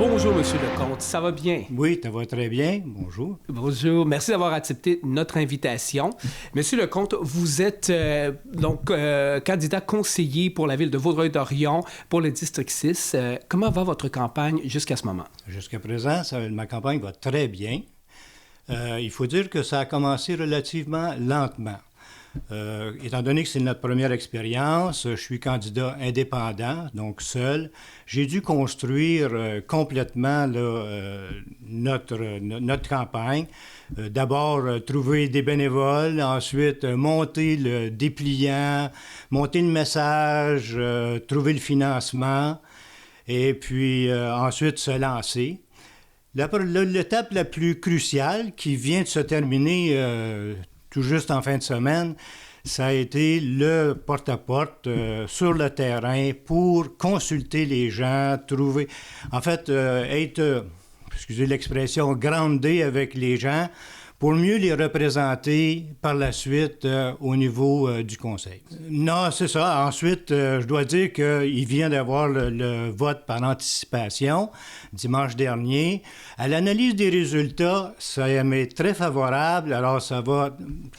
Bonjour, Monsieur Lecomte, ça va bien? Oui, ça va très bien. Bonjour. Bonjour, merci d'avoir accepté notre invitation. Monsieur Lecomte, vous êtes candidat conseiller pour la ville de Vaudreuil-Dorion pour le district 6. Comment va votre campagne jusqu'à ce moment? Jusqu'à présent, ma campagne va très bien. Il faut dire que ça a commencé relativement lentement. Étant donné que c'est notre première expérience, je suis candidat indépendant, donc seul. J'ai dû construire complètement notre campagne. D'abord, trouver des bénévoles, ensuite monter le dépliant, monter le message, trouver le financement, et puis ensuite se lancer. L'étape la plus cruciale qui vient de se terminer tout juste en fin de semaine, ça a été le porte-à-porte sur le terrain pour consulter les gens, trouver... En fait, excusez l'expression, grounder avec les gens pour mieux les représenter par la suite au niveau du conseil. Non, c'est ça. Ensuite, je dois dire qu'il vient d'avoir le vote par anticipation dimanche dernier. À l'analyse des résultats, ça m'est très favorable. Alors,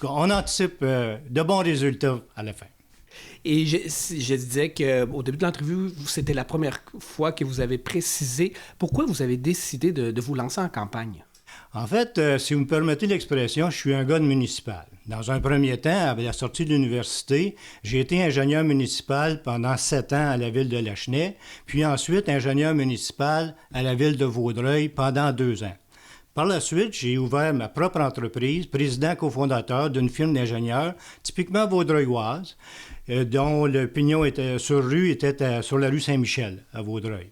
on anticipe de bons résultats à la fin. Et je disais qu'au début de l'entrevue, c'était la première fois que vous avez précisé pourquoi vous avez décidé de vous lancer en campagne. En fait, si vous me permettez l'expression, je suis un gars de municipal. Dans un premier temps, à la sortie de l'université, j'ai été ingénieur municipal pendant 7 ans à la ville de Lachenay, puis ensuite ingénieur municipal à la ville de Vaudreuil pendant 2 ans. Par la suite, j'ai ouvert ma propre entreprise, président cofondateur d'une firme d'ingénieurs typiquement vaudreuilloise, dont le pignon était sur la rue Saint-Michel, à Vaudreuil.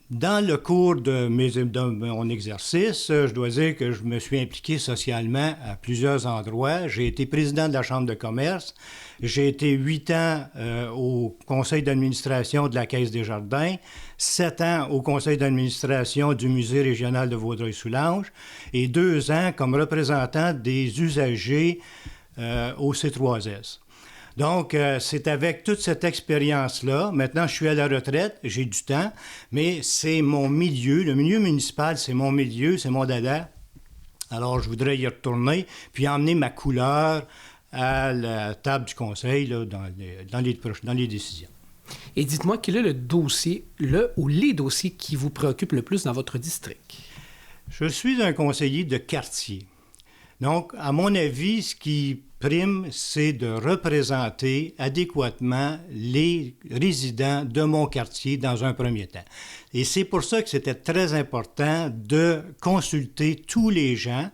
Dans le cours de mon exercice, je dois dire que je me suis impliqué socialement à plusieurs endroits. J'ai été président de la Chambre de commerce. J'ai été 8 ans au conseil d'administration de la Caisse des Jardins, 7 ans au conseil d'administration du Musée régional de Vaudreuil-Soulanges et 2 ans comme représentant des usagers au C3S. Donc, c'est avec toute cette expérience-là. Maintenant, je suis à la retraite, j'ai du temps, mais c'est mon milieu. Le milieu municipal, c'est mon milieu, c'est mon dada. Alors, je voudrais y retourner, puis emmener ma couleur à la table du conseil là, dans les décisions. Et dites-moi, quel est le dossier, ou les dossiers qui vous préoccupent le plus dans votre district? Je suis un conseiller de quartier. Donc, à mon avis, ce qui prime, c'est de représenter adéquatement les résidents de mon quartier dans un premier temps. Et c'est pour ça que c'était très important de consulter tous les gens,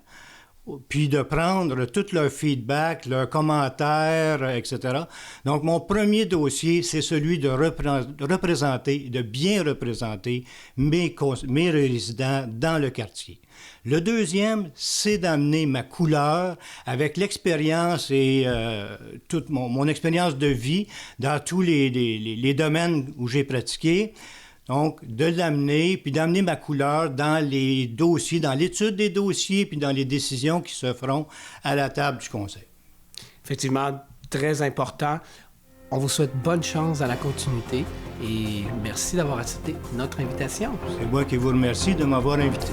puis de prendre tout leur feedback, leurs commentaires, etc. Donc, mon premier dossier, c'est celui de représenter, de bien représenter mes résidents dans le quartier. Le deuxième, c'est d'amener ma couleur avec l'expérience et toute mon expérience de vie dans tous les domaines où j'ai pratiqué. Donc, de l'amener, puis d'amener ma couleur dans les dossiers, dans l'étude des dossiers, puis dans les décisions qui se feront à la table du conseil. Effectivement, très important. On vous souhaite bonne chance dans la continuité et merci d'avoir accepté notre invitation. C'est moi qui vous remercie de m'avoir invité.